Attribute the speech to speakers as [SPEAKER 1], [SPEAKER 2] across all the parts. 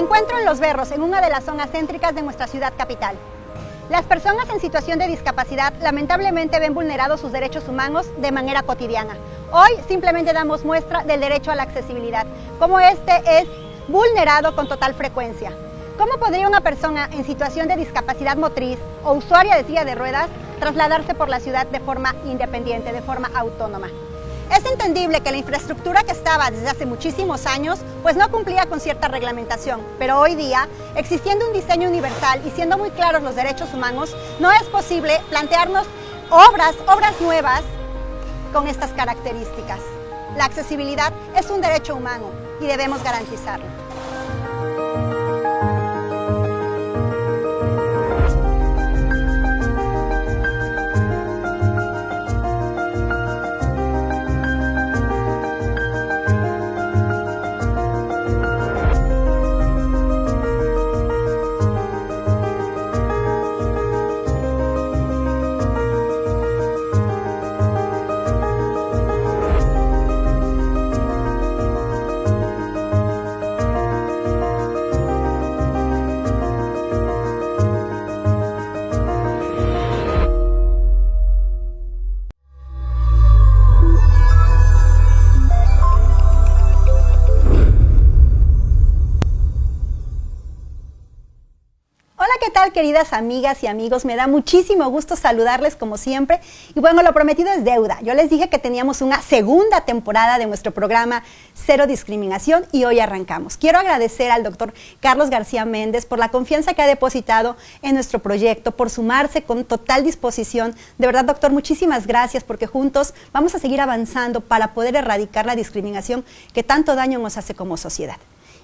[SPEAKER 1] encuentro en Los Berros, en una de las zonas céntricas de nuestra ciudad capital. Las personas en situación de discapacidad lamentablemente ven vulnerados sus derechos humanos de manera cotidiana. Hoy simplemente damos muestra del derecho a la accesibilidad, como este es vulnerado con total frecuencia. ¿Cómo podría una persona en situación de discapacidad motriz o usuaria de silla de ruedas trasladarse por la ciudad de forma independiente, de forma autónoma? Es entendible que la infraestructura que estaba desde hace muchísimos años pues no cumplía con cierta reglamentación, pero hoy día, existiendo un diseño universal y siendo muy claros los derechos humanos, no es posible plantearnos obras nuevas con estas características. La accesibilidad es un derecho humano y debemos garantizarlo. ¿Qué tal, queridas amigas y amigos? Me da muchísimo gusto saludarles como siempre. Y bueno, lo prometido es deuda. Yo les dije que teníamos una segunda temporada de nuestro programa Cero Discriminación y hoy arrancamos. Quiero agradecer al doctor Carlos García Méndez por la confianza que ha depositado en nuestro proyecto, por sumarse con total disposición. De verdad, doctor, muchísimas gracias porque juntos vamos a seguir avanzando para poder erradicar la discriminación que tanto daño nos hace como sociedad.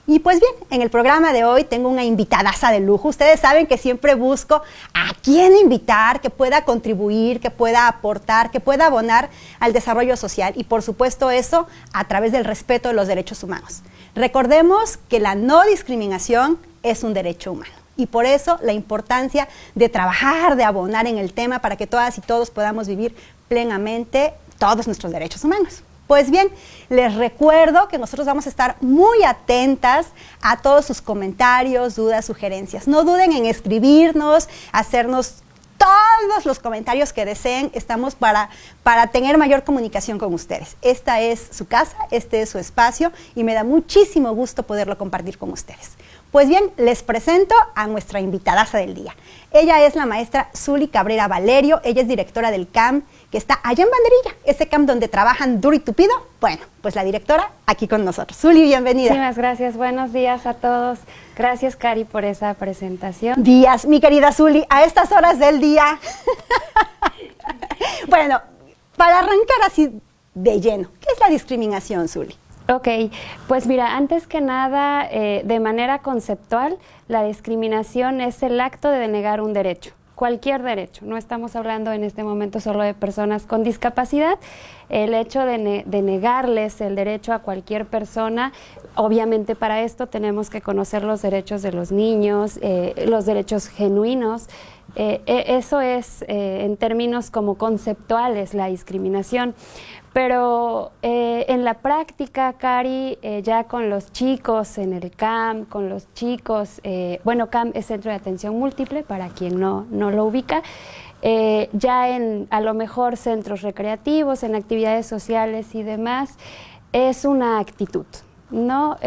[SPEAKER 1] Y pues bien, en el programa de hoy tengo una invitadaza de lujo. Ustedes saben que siempre busco a quién invitar, que pueda contribuir, que pueda aportar, que pueda abonar al desarrollo social y por supuesto eso a través del respeto de los derechos humanos. Recordemos que la no discriminación es un derecho humano y por eso la importancia de trabajar, de abonar en el tema para que todas y todos podamos vivir plenamente todos nuestros derechos humanos. Pues bien, les recuerdo que nosotros vamos a estar muy atentas a todos sus comentarios, dudas, sugerencias. No duden en escribirnos, hacernos todos los comentarios que deseen. Estamos para tener mayor comunicación con ustedes. Esta es su casa, este es su espacio y me da muchísimo gusto poderlo compartir con ustedes. Pues bien, les presento a nuestra invitadaza del día. Ella es la maestra Zuli Cabrera Valerio, ella es directora del CAM, que está allá en Banderilla, ese CAM donde trabajan duro y tupido. Bueno, pues la directora aquí con nosotros. Zuli, bienvenida.
[SPEAKER 2] Muchísimas gracias, buenos días a todos. Gracias, Cari, por esa presentación.
[SPEAKER 1] Días, mi querida Zuli, a estas horas del día. Bueno, para arrancar así de lleno, ¿qué es la discriminación, Zuli?
[SPEAKER 2] Ok, pues mira, antes que nada, de manera conceptual, la discriminación es el acto de denegar un derecho, cualquier derecho. No estamos hablando en este momento solo de personas con discapacidad. El hecho de negarles el derecho a cualquier persona, obviamente para esto tenemos que conocer los derechos de los niños, los derechos genuinos. Eso es en términos como conceptuales la discriminación. Pero en la práctica, Cari, ya con los chicos en el CAM, con los chicos, bueno, CAM es Centro de Atención Múltiple, para quien no lo ubica, ya en a lo mejor centros recreativos, en actividades sociales y demás, es una actitud, ¿no?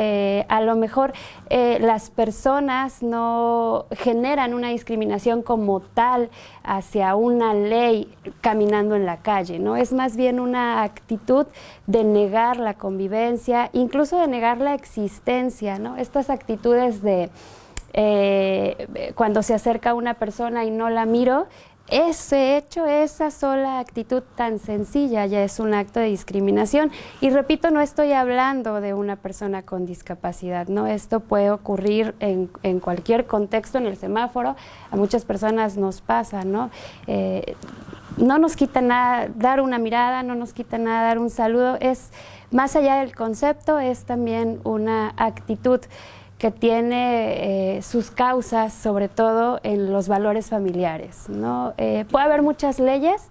[SPEAKER 2] A lo mejor las personas no generan una discriminación como tal hacia una ley caminando en la calle, ¿no? Es más bien una actitud de negar la convivencia, incluso de negar la existencia, ¿no? Estas actitudes de cuando se acerca a una persona y no la miro, ese hecho, esa sola actitud tan sencilla ya es un acto de discriminación. Y repito, no estoy hablando de una persona con discapacidad, ¿no? Esto puede ocurrir en cualquier contexto, en el semáforo, a muchas personas nos pasa, ¿no? No nos quita nada dar una mirada, no nos quita nada dar un saludo, es más allá del concepto, es también una actitud que tiene sus causas, sobre todo en los valores familiares, ¿no? Puede haber muchas leyes,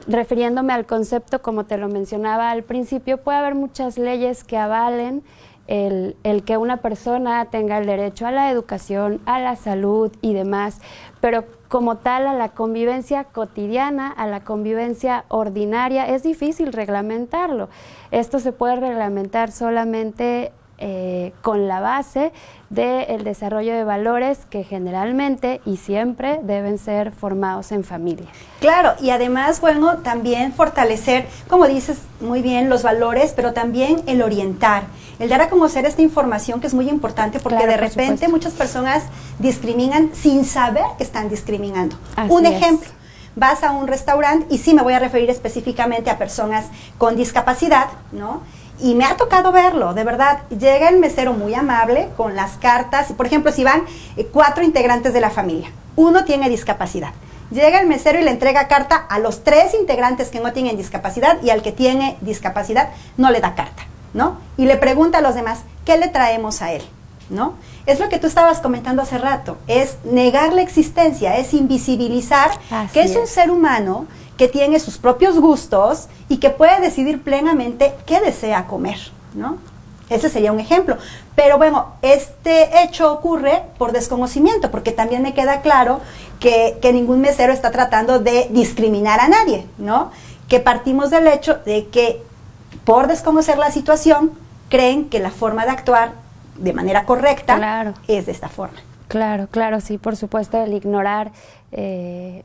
[SPEAKER 2] refiriéndome al concepto como te lo mencionaba al principio, puede haber muchas leyes que avalen el que una persona tenga el derecho a la educación, a la salud y demás, pero como tal a la convivencia cotidiana, a la convivencia ordinaria, es difícil reglamentarlo. Esto se puede reglamentar solamente con la base del desarrollo de valores que generalmente y siempre deben ser formados en familia.
[SPEAKER 1] Claro, y además, bueno, también fortalecer, como dices muy bien, los valores, pero también el orientar, el dar a conocer esta información que es muy importante porque claro, de repente muchas personas discriminan sin saber que están discriminando. Un ejemplo. Vas a un restaurante, y sí me voy a referir específicamente a personas con discapacidad, ¿no? Y me ha tocado verlo, de verdad. Llega el mesero muy amable con las cartas. Por ejemplo, si van 4 integrantes de la familia, uno tiene discapacidad. Llega el mesero y le entrega carta a los 3 integrantes que no tienen discapacidad y al que tiene discapacidad no le da carta, ¿no? Y le pregunta a los demás, ¿qué le traemos a él? ¿No? Es lo que tú estabas comentando hace rato, es negar la existencia, es invisibilizar que es un ser humano que tiene sus propios gustos y que puede decidir plenamente qué desea comer, ¿no? Ese sería un ejemplo. Pero bueno, este hecho ocurre por desconocimiento, porque también me queda claro que ningún mesero está tratando de discriminar a nadie, ¿no? Que partimos del hecho de que por desconocer la situación, creen que la forma de actuar de manera correcta es de esta forma.
[SPEAKER 2] Claro, claro, sí, por supuesto, el ignorar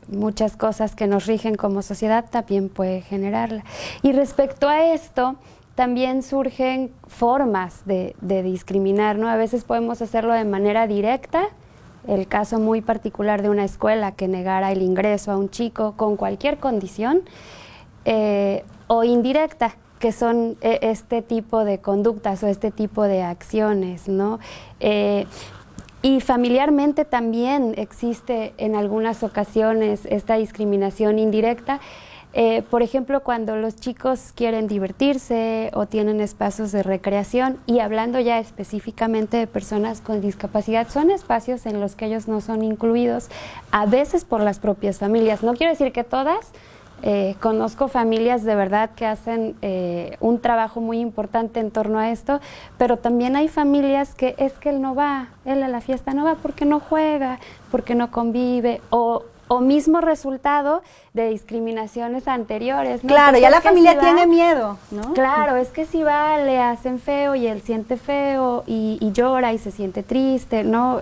[SPEAKER 2] muchas cosas que nos rigen como sociedad también puede generarla. Y respecto a esto, también surgen formas de discriminar, ¿no? A veces podemos hacerlo de manera directa, el caso muy particular de una escuela que negara el ingreso a un chico con cualquier condición, o indirecta, que son este tipo de conductas o este tipo de acciones, ¿no? Y familiarmente también existe en algunas ocasiones esta discriminación indirecta. Por ejemplo, cuando los chicos quieren divertirse o tienen espacios de recreación, y hablando ya específicamente de personas con discapacidad, son espacios en los que ellos no son incluidos, a veces por las propias familias. No quiero decir que todas. Conozco familias de verdad que hacen un trabajo muy importante en torno a esto, pero también hay familias que es que él no va, él a la fiesta no va porque no juega, porque no convive, o mismo resultado de discriminaciones anteriores, ¿no?
[SPEAKER 1] Claro,
[SPEAKER 2] pues
[SPEAKER 1] ya la familia tiene miedo, ¿no?
[SPEAKER 2] Claro, es que si va le hacen feo y él siente feo y llora y se siente triste, ¿no?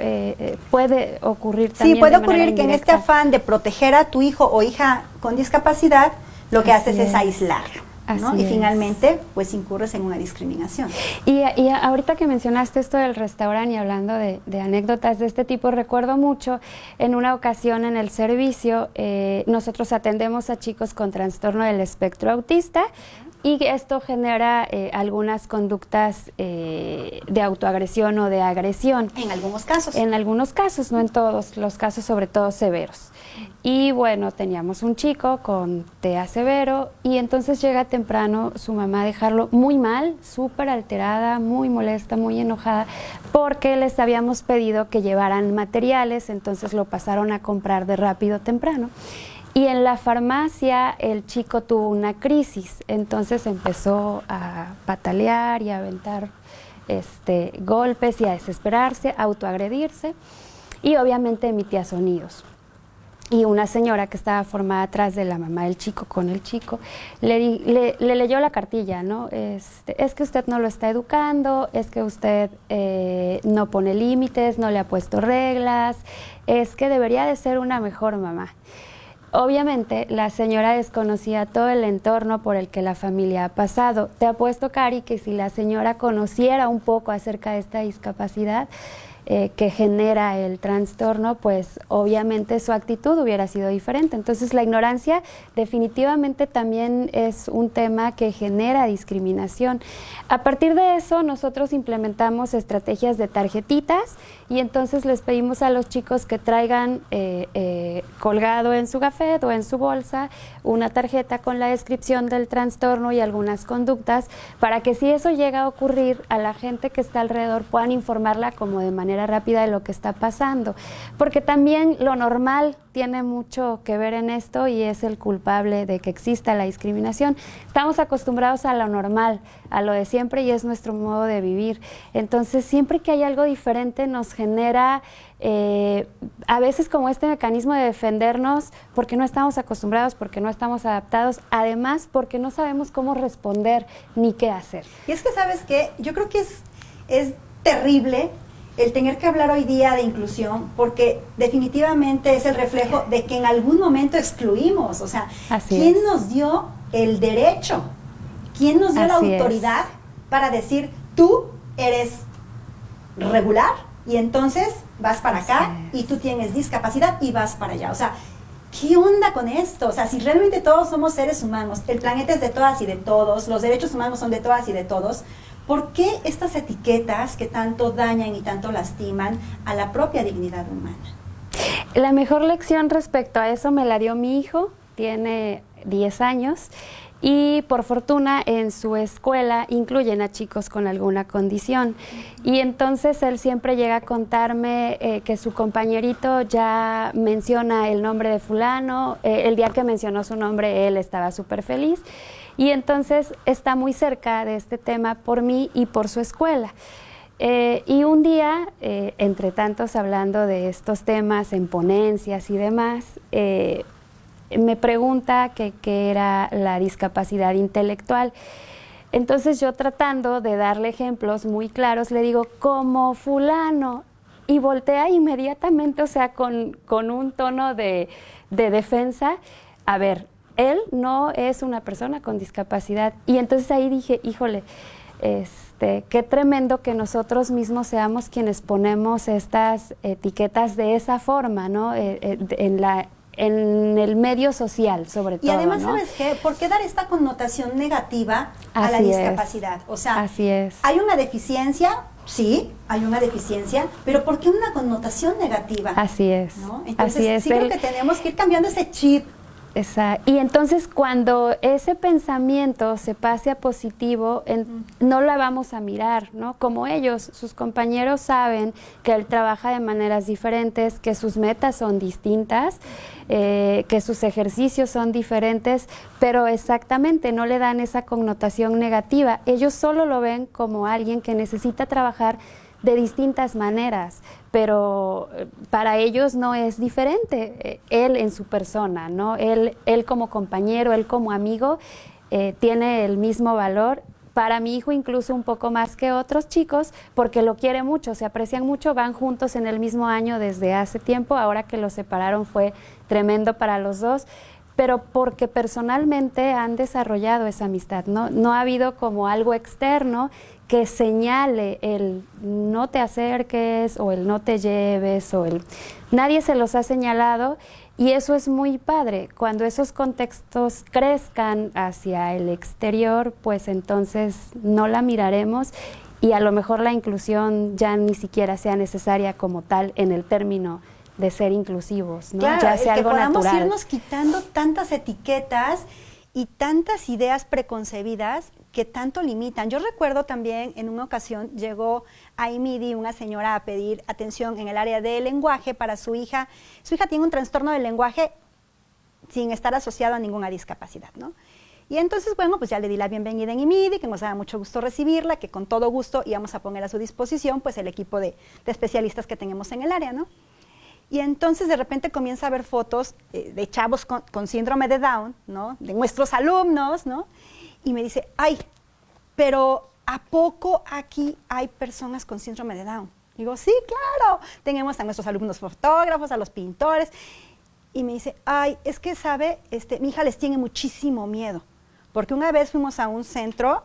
[SPEAKER 2] Puede ocurrir también.
[SPEAKER 1] Sí, puede ocurrir que en este afán de proteger a tu hijo o hija con discapacidad, lo que haces es aislarlo, ¿no? Y finalmente, pues incurres en una discriminación.
[SPEAKER 2] Y ahorita que mencionaste esto del restaurante y hablando de anécdotas de este tipo, recuerdo mucho en una ocasión en el servicio, nosotros atendemos a chicos con trastorno del espectro autista, y esto genera algunas conductas de autoagresión o de agresión.
[SPEAKER 1] En algunos casos.
[SPEAKER 2] En algunos casos, no en todos los casos, sobre todo severos. Y bueno, teníamos un chico con TEA severo y entonces llega temprano su mamá a dejarlo muy mal, súper alterada, muy molesta, muy enojada, porque les habíamos pedido que llevaran materiales, entonces lo pasaron a comprar de rápido temprano. Y en la farmacia el chico tuvo una crisis, entonces empezó a patalear y a aventar golpes y a desesperarse, a autoagredirse, y obviamente emitía sonidos. Y una señora que estaba formada atrás de la mamá del chico con el chico le leyó la cartilla, ¿no? Es que usted no lo está educando, es que usted no pone límites, no le ha puesto reglas, es que debería de ser una mejor mamá. Obviamente, la señora desconocía todo el entorno por el que la familia ha pasado. Te apuesto, Cari, que si la señora conociera un poco acerca de esta discapacidad que genera el trastorno, pues obviamente su actitud hubiera sido diferente. Entonces, la ignorancia definitivamente también es un tema que genera discriminación. A partir de eso, nosotros implementamos estrategias de tarjetitas y entonces les pedimos a los chicos que traigan colgado en su gafet o en su bolsa una tarjeta con la descripción del trastorno y algunas conductas para que si eso llega a ocurrir, a la gente que está alrededor puedan informarla como de manera manera rápida de lo que está pasando. Porque también lo normal tiene mucho que ver en esto y es el culpable de que exista la discriminación. Estamos acostumbrados a lo normal, a lo de siempre y es nuestro modo de vivir. Entonces, siempre que hay algo diferente nos genera a veces como este mecanismo de defendernos porque no estamos acostumbrados, porque no estamos adaptados, además porque no sabemos cómo responder ni qué hacer.
[SPEAKER 1] Y es que, ¿sabes qué? Yo creo que es terrible el tener que hablar hoy día de inclusión, porque definitivamente es el reflejo de que en algún momento excluimos. O sea, ¿quién nos dio el derecho? ¿Quién nos dio la autoridad para decir, tú eres regular y entonces vas para acá y tú tienes discapacidad y vas para allá? O sea, ¿qué onda con esto? O sea, si realmente todos somos seres humanos, el planeta es de todas y de todos, los derechos humanos son de todas y de todos, ¿por qué estas etiquetas que tanto dañan y tanto lastiman a la propia dignidad humana?
[SPEAKER 2] La mejor lección respecto a eso me la dio mi hijo, tiene 10 años, y por fortuna en su escuela incluyen a chicos con alguna condición. Y entonces él siempre llega a contarme que su compañerito ya menciona el nombre de fulano, el día que mencionó su nombre él estaba súper feliz. Y entonces está muy cerca de este tema por mí y por su escuela. Y un día, entre tantos hablando de estos temas en ponencias y demás, me pregunta qué era la discapacidad intelectual. Entonces yo, tratando de darle ejemplos muy claros, le digo, como fulano, y voltea inmediatamente, o sea, con un tono de defensa. A ver, él no es una persona con discapacidad. Y entonces ahí dije, híjole, qué tremendo que nosotros mismos seamos quienes ponemos estas etiquetas de esa forma, ¿no? En el medio social, sobre todo.
[SPEAKER 1] Y además,
[SPEAKER 2] ¿no?
[SPEAKER 1] ¿sabes qué? ¿Por qué dar esta connotación negativa a la discapacidad? O sea,
[SPEAKER 2] así es.
[SPEAKER 1] ¿Hay una deficiencia? Sí, hay una deficiencia, pero ¿por qué una connotación negativa?
[SPEAKER 2] Así es.
[SPEAKER 1] ¿No? Entonces,
[SPEAKER 2] así es.
[SPEAKER 1] Sí creo que tenemos que ir cambiando ese chip.
[SPEAKER 2] Exacto. Y entonces cuando ese pensamiento se pase a positivo, no la vamos a mirar, ¿no? Como ellos, sus compañeros saben que él trabaja de maneras diferentes, que sus metas son distintas, que sus ejercicios son diferentes, pero exactamente no le dan esa connotación negativa. Ellos solo lo ven como alguien que necesita trabajar de distintas maneras, pero para ellos no es diferente. Él en su persona, ¿no? Él como compañero, él como amigo, tiene el mismo valor. Para mi hijo incluso un poco más que otros chicos, porque lo quiere mucho, se aprecian mucho, van juntos en el mismo año desde hace tiempo. Ahora que los separaron fue tremendo para los dos, pero porque personalmente han desarrollado esa amistad, ¿no? No ha habido como algo externo que señale el no te acerques o el no te lleves o el... Nadie se los ha señalado, y eso es muy padre. Cuando esos contextos crezcan hacia el exterior, pues entonces no la miraremos y a lo mejor la inclusión ya ni siquiera sea necesaria como tal en el término de ser inclusivos, ¿no?
[SPEAKER 1] Claro,
[SPEAKER 2] ya sea algo natural.
[SPEAKER 1] Que podamos irnos quitando tantas etiquetas y tantas ideas preconcebidas que tanto limitan. Yo recuerdo también en una ocasión llegó a IMIDI una señora a pedir atención en el área de lenguaje para su hija. Su hija tiene un trastorno del lenguaje sin estar asociado a ninguna discapacidad, ¿no? Y entonces, bueno, pues ya le di la bienvenida en IMIDI, que nos daba mucho gusto recibirla, que con todo gusto íbamos a poner a su disposición pues el equipo de especialistas que tenemos en el área, ¿no? Y entonces de repente comienza a ver fotos de chavos con síndrome de Down, ¿no? De nuestros alumnos, ¿no? Y me dice, ay, pero ¿a poco aquí hay personas con síndrome de Down? Digo, sí, claro, tenemos a nuestros alumnos fotógrafos, a los pintores. Y me dice, ay, es que sabe, mi hija les tiene muchísimo miedo, porque una vez fuimos a un centro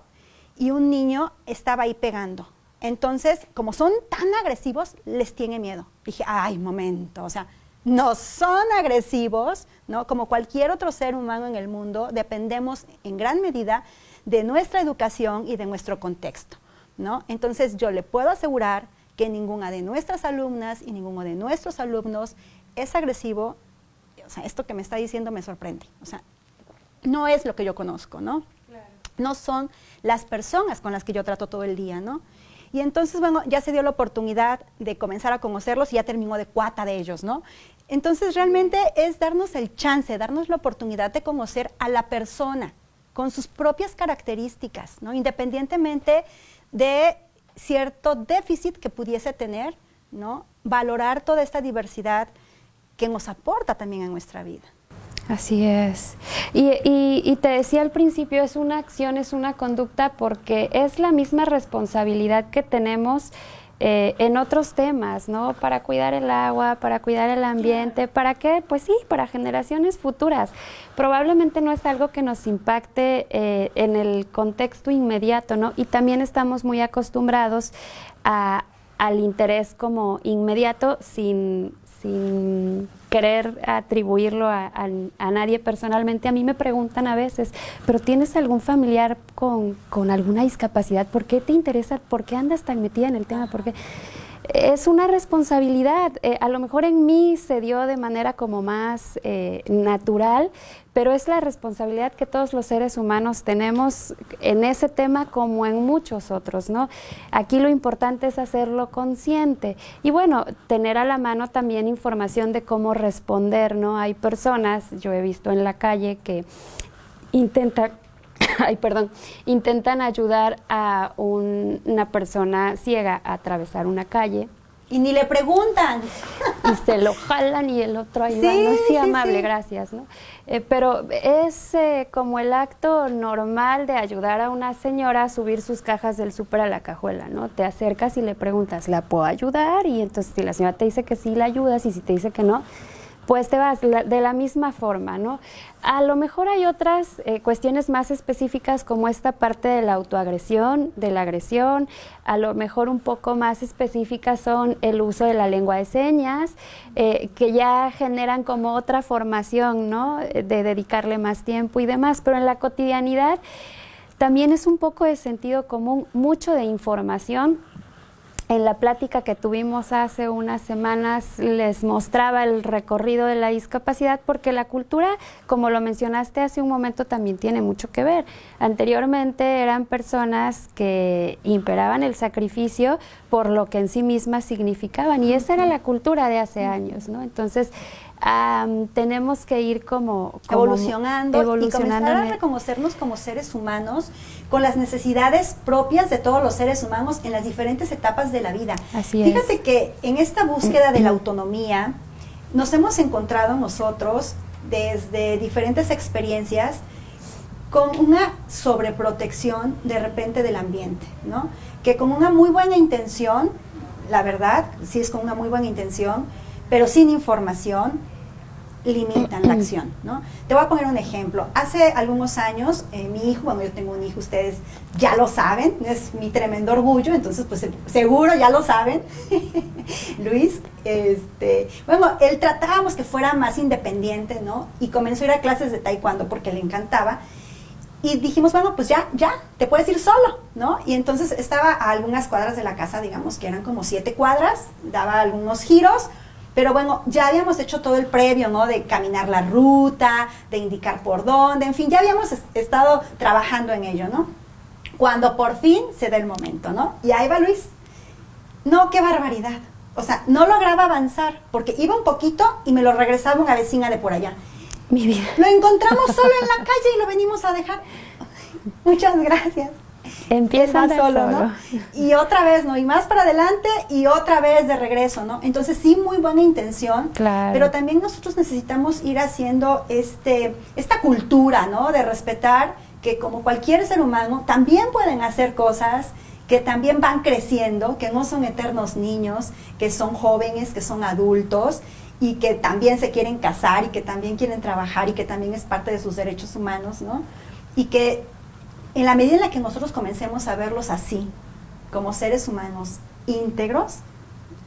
[SPEAKER 1] y un niño estaba ahí pegando. Entonces, como son tan agresivos, les tiene miedo. Dije, ay, momento, o sea, no son agresivos, ¿no? Como cualquier otro ser humano en el mundo, dependemos en gran medida de nuestra educación y de nuestro contexto, ¿no? Entonces, yo le puedo asegurar que ninguna de nuestras alumnas y ninguno de nuestros alumnos es agresivo. O sea, esto que me está diciendo me sorprende. O sea, no es lo que yo conozco, ¿no? Claro. No son las personas con las que yo trato todo el día, ¿no? Y entonces, bueno, ya se dio la oportunidad de comenzar a conocerlos y ya terminó de cuata de ellos, ¿no? Entonces, realmente es darnos el chance, darnos la oportunidad de conocer a la persona con sus propias características, ¿no? Independientemente de cierto déficit que pudiese tener, ¿no? Valorar toda esta diversidad que nos aporta también a nuestra vida.
[SPEAKER 2] Así es. Y te decía al principio, es una acción, es una conducta, porque es la misma responsabilidad que tenemos en otros temas, ¿no? Para cuidar el agua, para cuidar el ambiente, ¿para qué? Pues sí, para generaciones futuras. Probablemente no es algo que nos impacte en el contexto inmediato, ¿no? Y también estamos muy acostumbrados al interés como inmediato sin querer atribuirlo a nadie personalmente. A mí me preguntan a veces, ¿pero tienes algún familiar con alguna discapacidad? ¿Por qué te interesa? ¿Por qué andas tan metida en el tema? ¿Por qué? Es una responsabilidad. A lo mejor en mí se dio de manera como más natural, pero es la responsabilidad que todos los seres humanos tenemos en ese tema como en muchos otros, ¿no? Aquí lo importante es hacerlo consciente y bueno, tener a la mano también información de cómo responder, ¿no? Hay personas, yo he visto en la calle que intentan ayudar a una persona ciega a atravesar una calle.
[SPEAKER 1] Y ni le preguntan.
[SPEAKER 2] Y se lo jalan y el otro ayuda.
[SPEAKER 1] Sí,
[SPEAKER 2] no es
[SPEAKER 1] sí,
[SPEAKER 2] amable,
[SPEAKER 1] sí.
[SPEAKER 2] Gracias, ¿no? Pero es como el acto normal de ayudar a una señora a subir sus cajas del súper a la cajuela, ¿no? Te acercas y le preguntas, ¿la puedo ayudar? Y entonces si la señora te dice que sí, la ayudas, y si te dice que no, pues te vas de la misma forma, ¿no? A lo mejor hay otras cuestiones más específicas como esta parte de la autoagresión, de la agresión, a lo mejor un poco más específicas son el uso de la lengua de señas, que ya generan como otra formación, ¿no? De dedicarle más tiempo y demás, pero en la cotidianidad también es un poco de sentido común, mucho de información. En la plática que tuvimos hace unas semanas les mostraba el recorrido de la discapacidad porque la cultura, como lo mencionaste hace un momento, también tiene mucho que ver. Anteriormente eran personas que imperaban el sacrificio por lo que en sí mismas significaban y esa era la cultura de hace años, ¿no? Entonces, tenemos que ir como
[SPEAKER 1] evolucionando y comenzar a reconocernos como seres humanos con las necesidades propias de todos los seres humanos en las diferentes etapas de la vida.
[SPEAKER 2] Así
[SPEAKER 1] Fíjate que en esta búsqueda de la autonomía nos hemos encontrado nosotros desde diferentes experiencias con una sobreprotección de repente del ambiente, ¿no? Que con una muy buena intención, la verdad, sí es con una muy buena intención, pero sin información, limitan la acción, ¿no? Te voy a poner un ejemplo. Hace algunos años, mi hijo, bueno, yo tengo un hijo, ustedes ya lo saben, es mi tremendo orgullo, entonces pues seguro ya lo saben, Luis, bueno, él tratábamos que fuera más independiente, ¿no? Y comenzó a ir a clases de taekwondo porque le encantaba, y dijimos, bueno, pues ya, te puedes ir solo, ¿no? Y entonces estaba a algunas cuadras de la casa, digamos que eran como 7 cuadras, daba algunos giros, pero bueno, ya habíamos hecho todo el previo, ¿no? De caminar la ruta, de indicar por dónde, en fin, ya habíamos estado trabajando en ello, ¿no? Cuando por fin se da el momento, ¿no? Y ahí va Luis. No, qué barbaridad. O sea, no lograba avanzar, porque iba un poquito y me lo regresaba una vecina de por allá.
[SPEAKER 2] Mi vida.
[SPEAKER 1] Lo encontramos solo en la calle y lo venimos a dejar. Muchas gracias.
[SPEAKER 2] Empieza
[SPEAKER 1] solo, ¿no? Y otra vez, ¿no? Y más para adelante y otra vez de regreso, ¿no? Entonces sí, muy buena intención,
[SPEAKER 2] claro.
[SPEAKER 1] Pero también nosotros necesitamos ir haciendo esta cultura, ¿no? De respetar que como cualquier ser humano también pueden hacer cosas que también van creciendo, que no son eternos niños, que son jóvenes, que son adultos y que también se quieren casar y que también quieren trabajar y que también es parte de sus derechos humanos, ¿no? Y que en la medida en la que nosotros comencemos a verlos así, como seres humanos íntegros,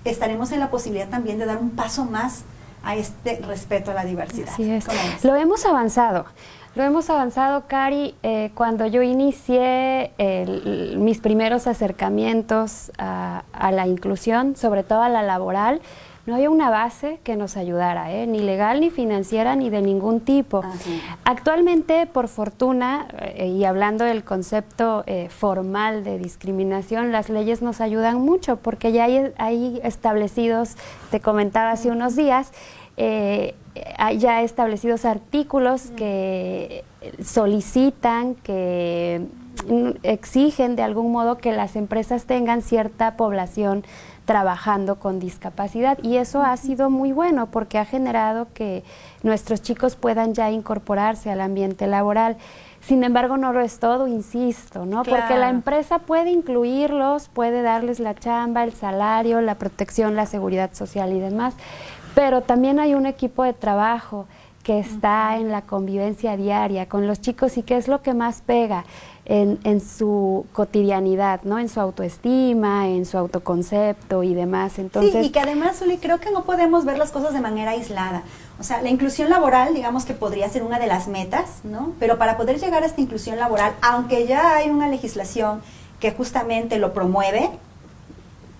[SPEAKER 1] estaremos en la posibilidad también de dar un paso más a este respeto a la diversidad.
[SPEAKER 2] Así es. Lo hemos avanzado, Cari. Cuando yo inicié mis primeros acercamientos a la inclusión, sobre todo a la laboral, no había una base que nos ayudara, ni legal, ni financiera, ni de ningún tipo. Actualmente, por fortuna, y hablando del concepto formal de discriminación, las leyes nos ayudan mucho porque ya hay establecidos, te comentaba hace unos días, hay ya establecidos artículos que solicitan, que exigen de algún modo que las empresas tengan cierta población trabajando con discapacidad, y eso ha sido muy bueno porque ha generado que nuestros chicos puedan ya incorporarse al ambiente laboral. Sin embargo, no lo es todo, insisto, ¿no?
[SPEAKER 1] Claro.
[SPEAKER 2] Porque la empresa puede incluirlos, puede darles la chamba, el salario, la protección, la seguridad social y demás, pero también hay un equipo de trabajo que está en la convivencia diaria con los chicos y que es lo que más pega en su cotidianidad, ¿no? En su autoestima, en su autoconcepto y demás. Entonces,
[SPEAKER 1] sí, y que además, Uli, creo que no podemos ver las cosas de manera aislada. O sea, la inclusión laboral, digamos que podría ser una de las metas, ¿no? Pero para poder llegar a esta inclusión laboral, aunque ya hay una legislación que justamente lo promueve,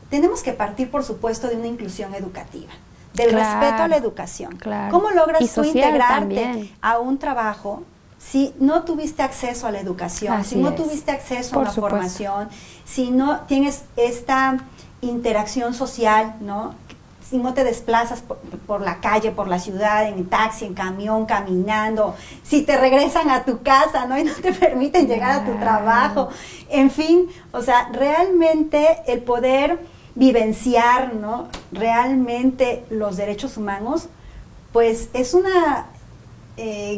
[SPEAKER 1] tenemos que partir, por supuesto, de una inclusión educativa, del respeto a la educación.
[SPEAKER 2] Claro.
[SPEAKER 1] ¿Cómo logras tú integrarte
[SPEAKER 2] también
[SPEAKER 1] a un trabajo si no tuviste acceso a la educación,
[SPEAKER 2] Así
[SPEAKER 1] si no
[SPEAKER 2] es.
[SPEAKER 1] tuviste acceso
[SPEAKER 2] Por
[SPEAKER 1] a una
[SPEAKER 2] supuesto.
[SPEAKER 1] formación, si no tienes esta interacción social, ¿no? Si no te desplazas por la calle, por la ciudad, en taxi, en camión, caminando, si te regresan a tu casa, ¿no? Y no te permiten llegar a tu trabajo, en fin, o sea, realmente el poder vivenciar, ¿no? Realmente los derechos humanos, pues es una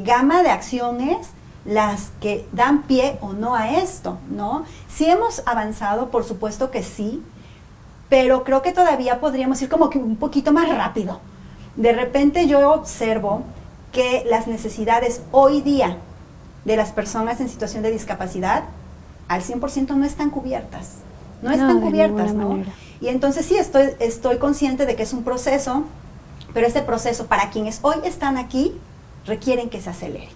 [SPEAKER 1] gama de acciones las que dan pie o no a esto, ¿no? Si hemos avanzado, por supuesto que sí, pero creo que todavía podríamos ir como que un poquito más rápido. De repente yo observo que las necesidades hoy día de las personas en situación de discapacidad al 100% no están cubiertas. No están cubiertas, ¿no? Y entonces sí, estoy consciente de que es un proceso, pero este proceso para quienes hoy están aquí requieren que se acelere.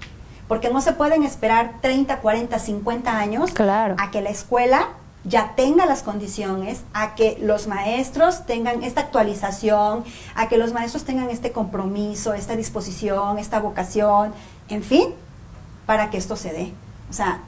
[SPEAKER 1] Porque no se pueden esperar 30, 40, 50 años a que la escuela ya tenga las condiciones, a que los maestros tengan esta actualización, a que los maestros tengan este compromiso, esta disposición, esta vocación, en fin, para que esto se dé. O sea,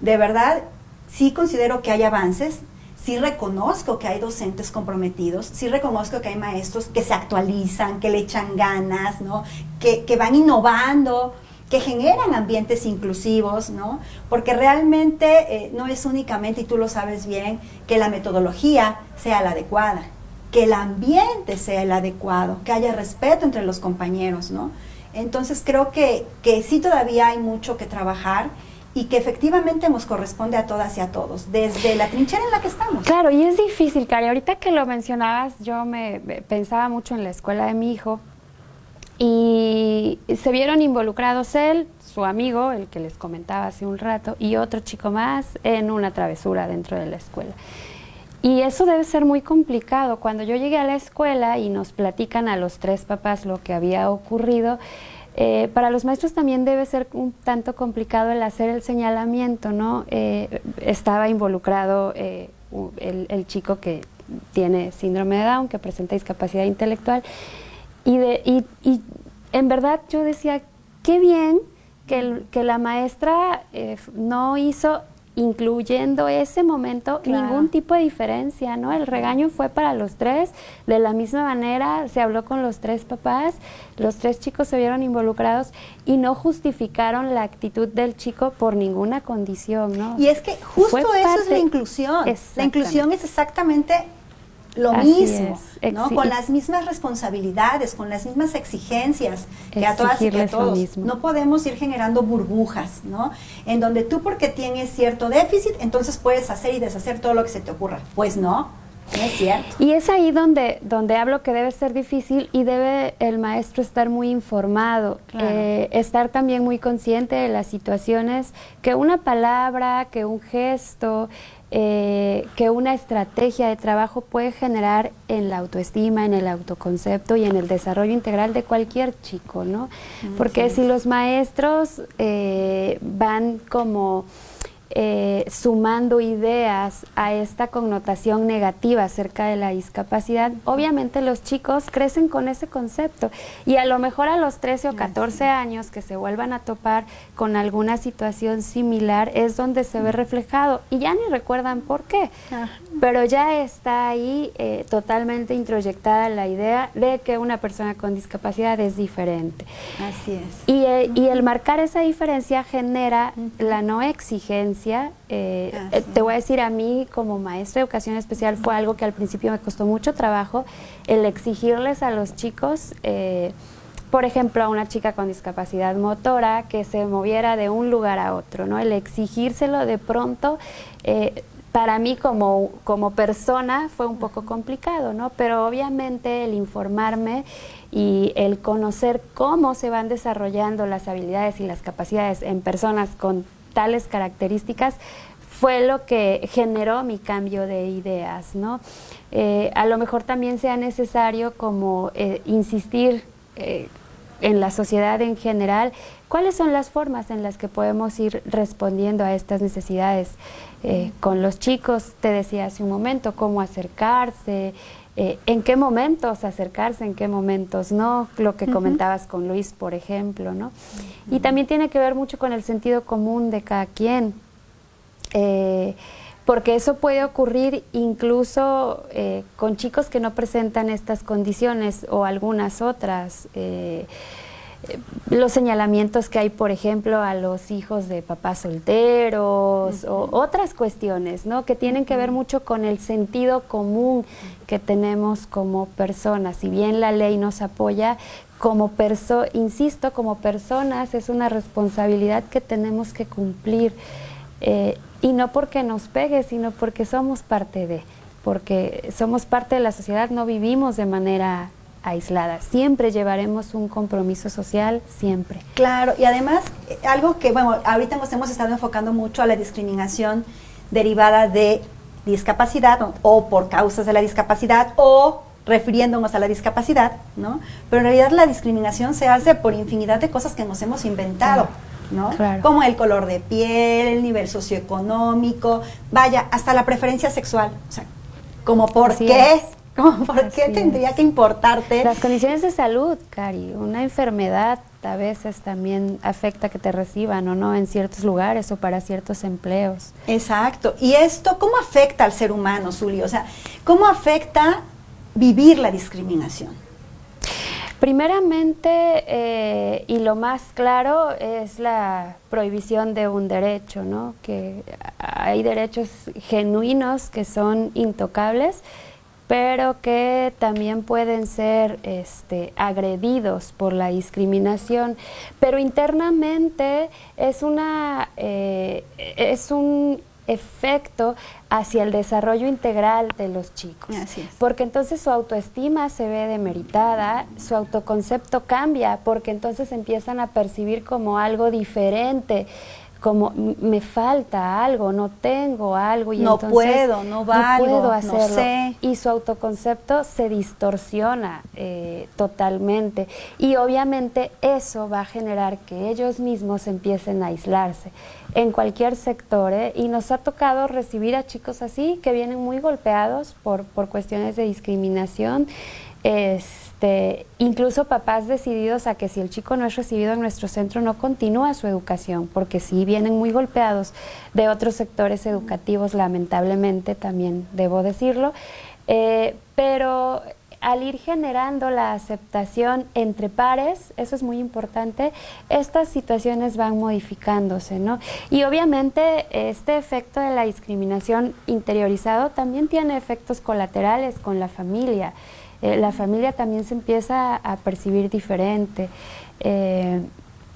[SPEAKER 1] de verdad, sí considero que hay avances, sí reconozco que hay docentes comprometidos, sí reconozco que hay maestros que se actualizan, que le echan ganas, ¿no? Que van innovando, que generan ambientes inclusivos, ¿no? Porque realmente no es únicamente, y tú lo sabes bien, que la metodología sea la adecuada, que el ambiente sea el adecuado, que haya respeto entre los compañeros, ¿no? Entonces creo que sí todavía hay mucho que trabajar y que efectivamente nos corresponde a todas y a todos, desde la trinchera en la que estamos.
[SPEAKER 2] Claro, y es difícil, Cari. Ahorita que lo mencionabas, yo me pensaba mucho en la escuela de mi hijo, y se vieron involucrados él, su amigo, el que les comentaba hace un rato, y otro chico más en una travesura dentro de la escuela. Y eso debe ser muy complicado. Cuando yo llegué a la escuela y nos platican a los tres papás lo que había ocurrido, para los maestros también debe ser un tanto complicado el hacer el señalamiento, ¿no? Estaba involucrado el chico que tiene síndrome de Down, que presenta discapacidad intelectual, y en verdad yo decía, qué bien que la maestra no hizo, incluyendo ese momento, ningún tipo de diferencia, ¿no? El regaño fue para los tres, de la misma manera se habló con los tres papás, los tres chicos se vieron involucrados y no justificaron la actitud del chico por ninguna condición, ¿no?
[SPEAKER 1] Y es que justo eso es la inclusión. La inclusión es exactamente lo mismo, ¿no? Con las mismas responsabilidades, con las mismas exigencias que a todas y que a todos. No podemos ir generando burbujas, ¿no? En donde tú, porque tienes cierto déficit, entonces puedes hacer y deshacer todo lo que se te ocurra. Pues no es cierto.
[SPEAKER 2] Y es ahí donde hablo que debe ser difícil y debe el maestro estar muy informado, estar también muy consciente de las situaciones que una palabra, que un gesto, que una estrategia de trabajo puede generar en la autoestima, en el autoconcepto y en el desarrollo integral de cualquier chico, ¿no? Porque si los maestros van como sumando ideas a esta connotación negativa acerca de la discapacidad, obviamente los chicos crecen con ese concepto y a lo mejor a los 13 o 14 años que se vuelvan a topar con alguna situación similar es donde se ve reflejado y ya ni recuerdan por qué, pero ya está ahí totalmente introyectada la idea de que una persona con discapacidad es diferente.
[SPEAKER 1] Así es.
[SPEAKER 2] Y el marcar esa diferencia genera la no exigencia. Te voy a decir, a mí como maestra de educación especial fue algo que al principio me costó mucho trabajo, el exigirles a los chicos, por ejemplo, a una chica con discapacidad motora, que se moviera de un lugar a otro, ¿no? El exigírselo de pronto, para mí como persona fue un poco complicado, ¿no? Pero obviamente el informarme y el conocer cómo se van desarrollando las habilidades y las capacidades en personas con tales características fue lo que generó mi cambio de ideas, ¿no? A lo mejor también sea necesario como insistir en la sociedad en general, cuáles son las formas en las que podemos ir respondiendo a estas necesidades con los chicos. Te decía hace un momento, cómo acercarse, en qué momentos acercarse, en qué momentos no, lo que comentabas con Luis, por ejemplo, ¿no? Y también tiene que ver mucho con el sentido común de cada quien, porque eso puede ocurrir incluso con chicos que no presentan estas condiciones o algunas otras. Los señalamientos que hay, por ejemplo, a los hijos de papás solteros o otras cuestiones, ¿no? Que tienen que ver mucho con el sentido común que tenemos como personas. Si bien la ley nos apoya, insisto, como personas es una responsabilidad que tenemos que cumplir, y no porque nos pegue, sino porque somos parte de la sociedad, no vivimos de manera aislada, siempre llevaremos un compromiso social, siempre.
[SPEAKER 1] Claro, y además, algo que, bueno, ahorita nos hemos estado enfocando mucho a la discriminación derivada de discapacidad o por causas de la discapacidad o refiriéndonos a la discapacidad, ¿no? Pero en realidad la discriminación se hace por infinidad de cosas que nos hemos inventado, ¿no? Claro. Como el color de piel, el nivel socioeconómico, vaya, hasta la preferencia sexual, o sea, como por qué... ¿Por qué tendría que importarte?
[SPEAKER 2] Las condiciones de salud, Cari, una enfermedad a veces también afecta que te reciban o no en ciertos lugares o para ciertos empleos.
[SPEAKER 1] Exacto. ¿Y esto cómo afecta al ser humano, Zuli? O sea, ¿cómo afecta vivir la discriminación?
[SPEAKER 2] Primeramente, y lo más claro, es la prohibición de un derecho, ¿no? Que hay derechos genuinos que son intocables, pero que también pueden ser agredidos por la discriminación, pero internamente es un efecto hacia el desarrollo integral de los chicos.
[SPEAKER 1] Así es.
[SPEAKER 2] Porque entonces su autoestima se ve demeritada, su autoconcepto cambia, porque entonces empiezan a percibir como algo diferente, como me falta algo, no tengo algo y
[SPEAKER 1] no
[SPEAKER 2] entonces
[SPEAKER 1] puedo, no valgo,
[SPEAKER 2] no puedo hacerlo,
[SPEAKER 1] no sé.
[SPEAKER 2] Y su autoconcepto se distorsiona totalmente y obviamente eso va a generar que ellos mismos empiecen a aislarse en cualquier sector, y nos ha tocado recibir a chicos así que vienen muy golpeados por cuestiones de discriminación. Incluso papás decididos a que si el chico no es recibido en nuestro centro no continúa su educación, porque sí vienen muy golpeados de otros sectores educativos, lamentablemente también debo decirlo, pero al ir generando la aceptación entre pares, eso es muy importante, estas situaciones van modificándose, ¿no? Y obviamente este efecto de la discriminación interiorizado también tiene efectos colaterales con la familia. La familia también se empieza a percibir diferente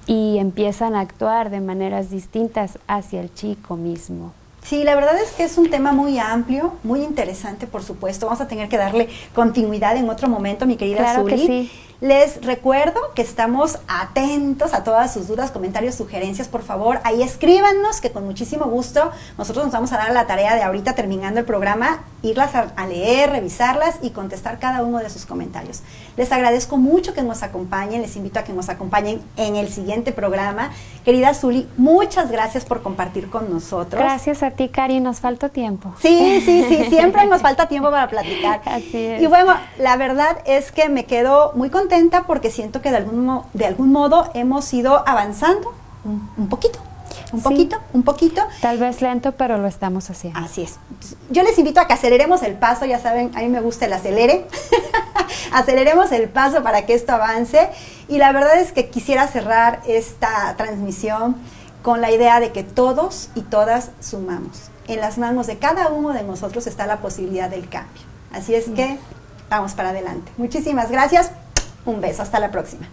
[SPEAKER 2] y empiezan a actuar de maneras distintas hacia el chico mismo.
[SPEAKER 1] Sí, la verdad es que es un tema muy amplio, muy interesante, por supuesto. Vamos a tener que darle continuidad en otro momento, mi querida
[SPEAKER 2] Claro
[SPEAKER 1] Zuli.
[SPEAKER 2] que sí.
[SPEAKER 1] Les recuerdo que estamos atentos a todas sus dudas, comentarios, sugerencias. Por favor, ahí escríbanos, que con muchísimo gusto nosotros nos vamos a dar la tarea de ahorita, terminando el programa, irlas a leer, revisarlas y contestar cada uno de sus comentarios. Les agradezco mucho que nos acompañen, les invito a que nos acompañen en el siguiente programa. Querida Zuli, muchas gracias por compartir con nosotros.
[SPEAKER 2] Gracias a ti, Cari, nos falta tiempo.
[SPEAKER 1] Sí, siempre nos falta tiempo para platicar.
[SPEAKER 2] Así es.
[SPEAKER 1] Y bueno, la verdad es que me quedo muy contenta porque siento que de algún modo hemos ido avanzando un poquito. Un poquito.
[SPEAKER 2] Tal vez lento, pero lo estamos haciendo.
[SPEAKER 1] Así es. Yo les invito a que aceleremos el paso, ya saben, a mí me gusta el acelere. Aceleremos el paso para que esto avance. Y la verdad es que quisiera cerrar esta transmisión con la idea de que todos y todas sumamos. En las manos de cada uno de nosotros está la posibilidad del cambio. Así es que vamos para adelante. Muchísimas gracias. Un beso. Hasta la próxima.